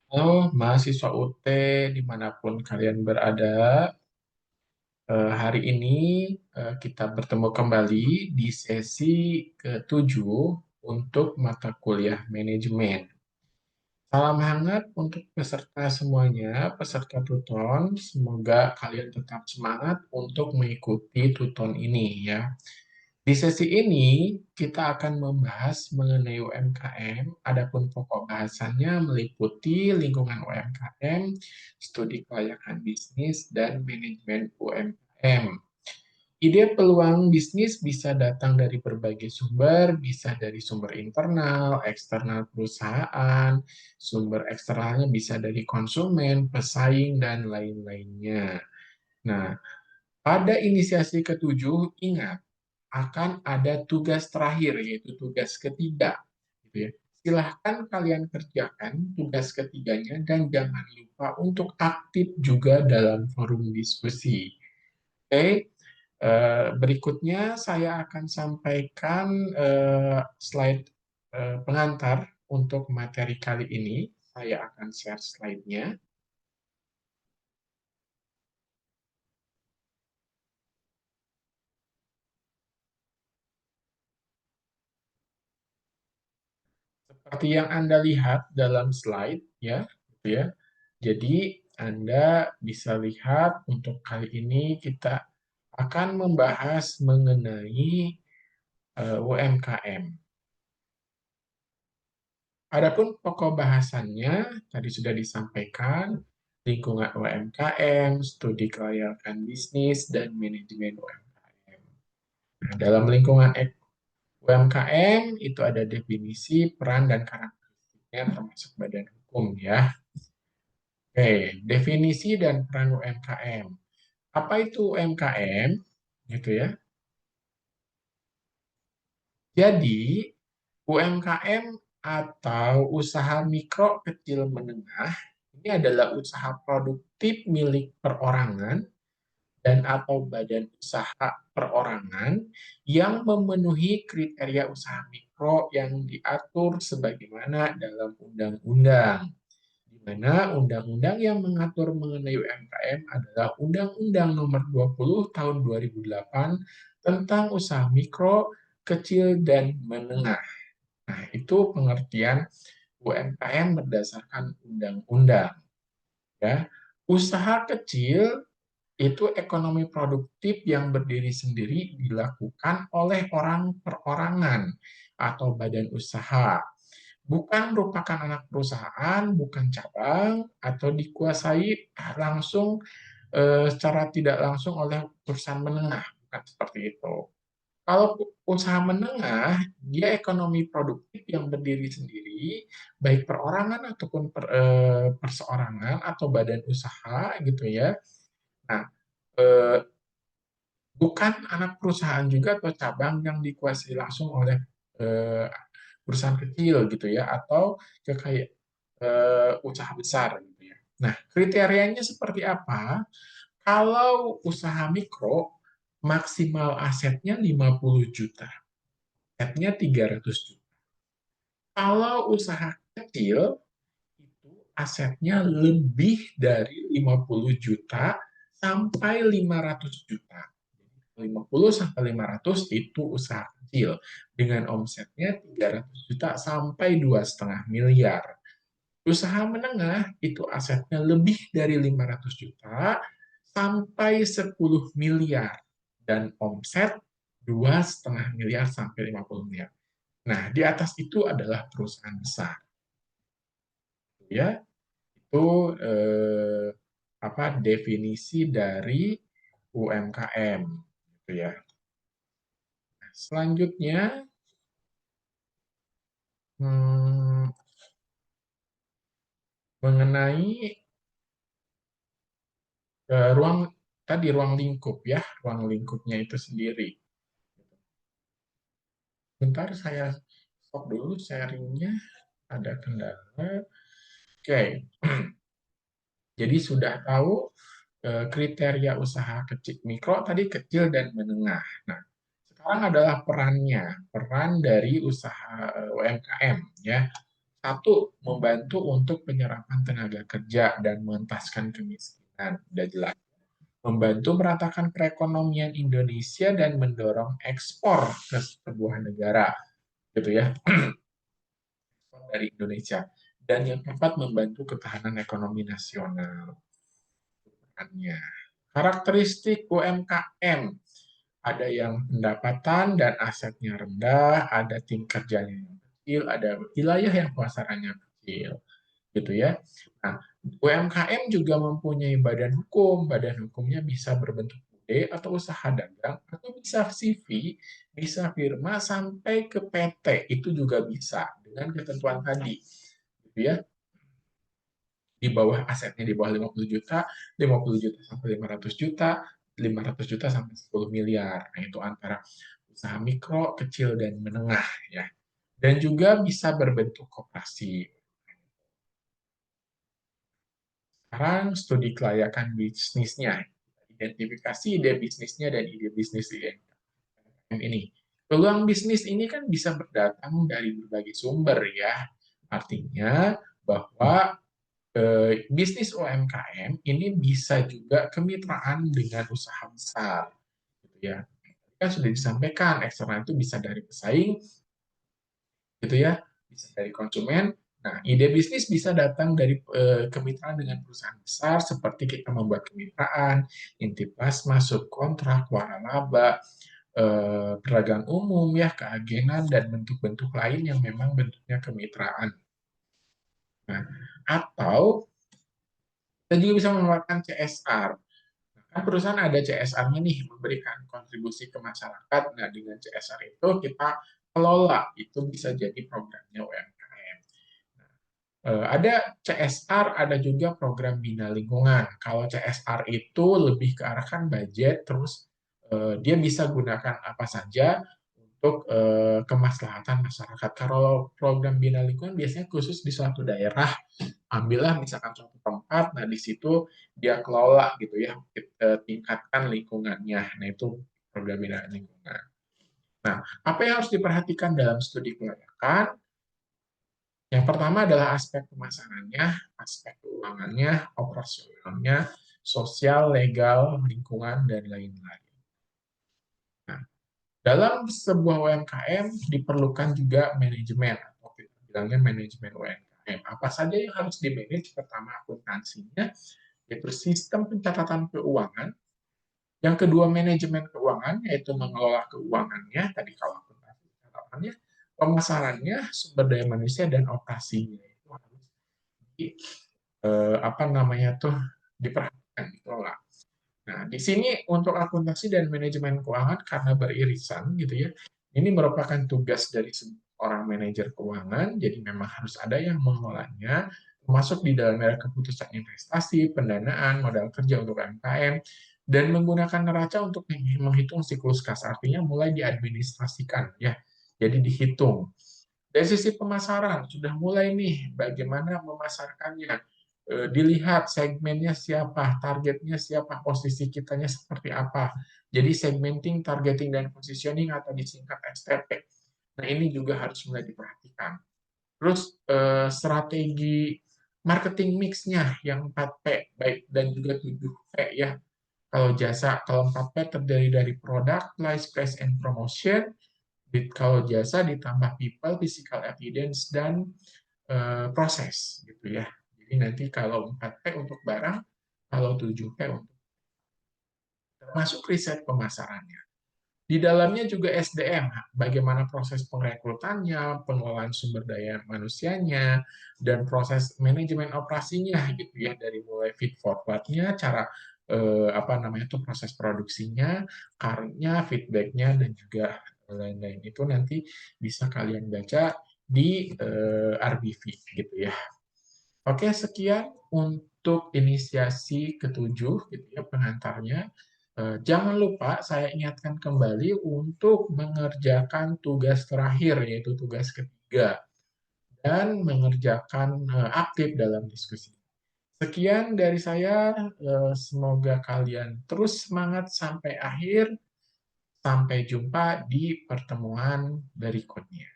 Halo mahasiswa UT dimanapun kalian berada, hari ini kita bertemu kembali di sesi ke-7 untuk mata kuliah manajemen. Salam hangat untuk peserta semuanya, peserta Tuton. Semoga kalian tetap semangat untuk mengikuti Tuton ini ya. Di sesi ini kita akan membahas mengenai UMKM. Adapun pokok bahasannya meliputi lingkungan UMKM, studi kelayakan bisnis, dan manajemen UMKM. Ide peluang bisnis bisa datang dari berbagai sumber, bisa dari sumber internal, eksternal perusahaan, sumber eksternalnya bisa dari konsumen, pesaing, dan lain-lainnya. Nah, pada inisiasi ketujuh, ingat, akan ada tugas terakhir, yaitu tugas ketiga. Gitu ya. Silahkan kalian kerjakan tugas ketiganya dan jangan lupa untuk aktif juga dalam forum diskusi. Oke, berikutnya saya akan sampaikan slide pengantar untuk materi kali ini. Saya akan share slide-nya. Seperti yang Anda lihat dalam slide, ya, gitu ya. Jadi Anda bisa lihat untuk kali ini kita akan membahas mengenai UMKM. Adapun pokok bahasannya tadi sudah disampaikan, lingkungan UMKM, studi kelayakan bisnis, dan manajemen UMKM. Nah, dalam lingkungan UMKM itu ada definisi, peran, dan karakteristiknya termasuk badan hukum ya. Oke, definisi dan peran UMKM. Apa itu UMKM? Gitu ya. Jadi, UMKM atau usaha mikro kecil menengah ini adalah usaha produktif milik perorangan dan atau badan usaha perorangan yang memenuhi kriteria usaha mikro yang diatur sebagaimana dalam undang-undang. Di mana undang-undang yang mengatur mengenai UMKM adalah Undang-Undang Nomor 20 Tahun 2008 tentang usaha mikro, kecil, dan menengah. Nah, itu pengertian UMKM berdasarkan undang-undang ya. Usaha kecil itu ekonomi produktif yang berdiri sendiri dilakukan oleh orang perorangan atau badan usaha. Bukan merupakan anak perusahaan, bukan cabang, atau dikuasai langsung secara tidak langsung oleh perusahaan menengah, bukan seperti itu. Kalau usaha menengah, dia ekonomi produktif yang berdiri sendiri, baik perorangan ataupun perseorangan atau badan usaha gitu ya. Nah, eh, bukan anak perusahaan juga atau cabang yang dikuasai langsung oleh eh, perusahaan kecil gitu ya, atau kayak usaha besar gitu ya. Nah, kriterianya seperti apa? Kalau usaha mikro, maksimal asetnya 50 juta. Asetnya 300 juta. Kalau usaha kecil, itu asetnya lebih dari 50 juta sampai 500 juta. 50 sampai 500 itu usaha kecil dengan omsetnya 300 juta sampai 2,5 miliar. Usaha menengah itu asetnya lebih dari 500 juta sampai 10 miliar dan omset 2,5 miliar sampai 50 miliar. Nah, di atas itu adalah perusahaan besar. Ya, itu apa definisi dari UMKM gitu ya. Selanjutnya hmm, mengenai ruang tadi ruang lingkup ya, ruang lingkupnya itu sendiri. Bentar saya stop dulu sharingnya, ada kendala. Oke, jadi sudah tahu kriteria usaha kecil mikro tadi kecil dan menengah. Nah, sekarang adalah perannya, peran dari usaha UMKM ya. Satu, membantu untuk penyerapan tenaga kerja dan mengentaskan kemiskinan. Udah jelas. Membantu meratakan perekonomian Indonesia dan mendorong ekspor ke sebuah negara, gitu ya, dari Indonesia. Dan yang keempat, membantu ketahanan ekonomi nasional. Karakteristik UMKM, ada yang pendapatan dan asetnya rendah, ada tim kerjanya yang kecil, ada wilayah yang pasarannya kecil, gitu ya. Nah, UMKM juga mempunyai badan hukum. Badan hukumnya bisa berbentuk UD atau usaha dagang, atau bisa CV, bisa firma, sampai ke PT. Itu juga bisa dengan ketentuan tadi, gitu ya. Di bawah asetnya di bawah 50 juta, 50 juta sampai 500 juta, 500 juta sampai 10 miliar. Nah, itu antara usaha mikro, kecil, dan menengah ya. Dan juga bisa berbentuk koperasi. Sekarang studi kelayakan bisnisnya. Identifikasi ide bisnisnya dan ide bisnis ini. Peluang bisnis ini kan bisa berdatang dari berbagai sumber ya. Artinya bahwa bisnis UMKM ini bisa juga kemitraan dengan usaha besar, gitu ya. Kan sudah disampaikan, eksternal itu bisa dari pesaing, gitu ya, bisa dari konsumen. Nah, ide bisnis bisa datang dari kemitraan dengan perusahaan besar, seperti kita membuat kemitraan, inti plasma, subkontrak, waralaba, pedagang umum, ya, keagenan, dan bentuk-bentuk lain yang memang bentuknya kemitraan. Nah, atau kita juga bisa memanfaatkan CSR. Kan perusahaan ada CSR-nya nih, memberikan kontribusi ke masyarakat. Nah, dengan CSR itu kita kelola, itu bisa jadi programnya UMKM. Ada CSR, ada juga program bina lingkungan. Kalau CSR itu lebih ke arahkan budget, terus dia bisa gunakan apa saja untuk kemaslahatan masyarakat. Kalau program bina lingkungan biasanya khusus di suatu daerah, ambillah misalkan suatu tempat, nah di situ dia kelola gitu ya, tingkatkan lingkungannya. Nah, itu program bina lingkungan. Nah, apa yang harus diperhatikan dalam studi kelayakan? Yang pertama adalah aspek pemasarannya, aspek keuangannya, operasionalnya, sosial, legal, lingkungan, dan lain-lain. Nah, dalam sebuah UMKM diperlukan juga manajemen, atau kita bilangnya manajemen UMKM. Apa saja yang harus dimanage? Pertama, akuntansinya, yaitu sistem pencatatan keuangan. Yang kedua, manajemen keuangan, yaitu mengelola keuangannya, tadi kalau akuntansi catatannya, pemasarannya, sumber daya manusia, dan operasinya. Itu harus apa namanya tuh diperhatikan, dikelola. Nah, di sini untuk akuntansi dan manajemen keuangan karena beririsan gitu ya. Ini merupakan tugas dari seorang manajer keuangan, jadi memang harus ada yang mengelolanya, termasuk di dalamnya keputusan investasi, pendanaan, modal kerja untuk UMKM, dan menggunakan neraca untuk menghitung siklus kas, artinya mulai diadministrasikan ya. Jadi dihitung. Dari sisi pemasaran, sudah mulai nih bagaimana memasarkannya. Dilihat segmennya siapa, targetnya siapa, posisi kitanya seperti apa. Jadi segmenting, targeting, dan positioning atau disingkat STP. Nah, ini juga harus mulai diperhatikan. Terus strategi marketing mix-nya yang 4P, baik dan juga 7P ya. Kalau jasa, kalau 4P terdiri dari product, price, and promotion. Kalau jasa ditambah people, physical evidence, dan proses gitu ya. Jadi nanti kalau 4P untuk barang, kalau 7P untuk termasuk riset pemasarannya. Di dalamnya juga SDM, bagaimana proses pengrekrutannya, pengelolaan sumber daya manusianya, dan proses manajemen operasinya gitu ya, dari mulai feed forward-nya, cara apa namanya itu proses produksinya, karnya, feedback-nya, dan juga lain-lain. Itu nanti bisa kalian baca di RBV gitu ya. Oke, sekian untuk inisiasi ketujuh gitu ya, pengantarnya. Jangan lupa saya ingatkan kembali untuk mengerjakan tugas terakhir, yaitu tugas ketiga, dan mengerjakan aktif dalam diskusi. Sekian dari saya, semoga kalian terus semangat sampai akhir. Sampai jumpa di pertemuan berikutnya.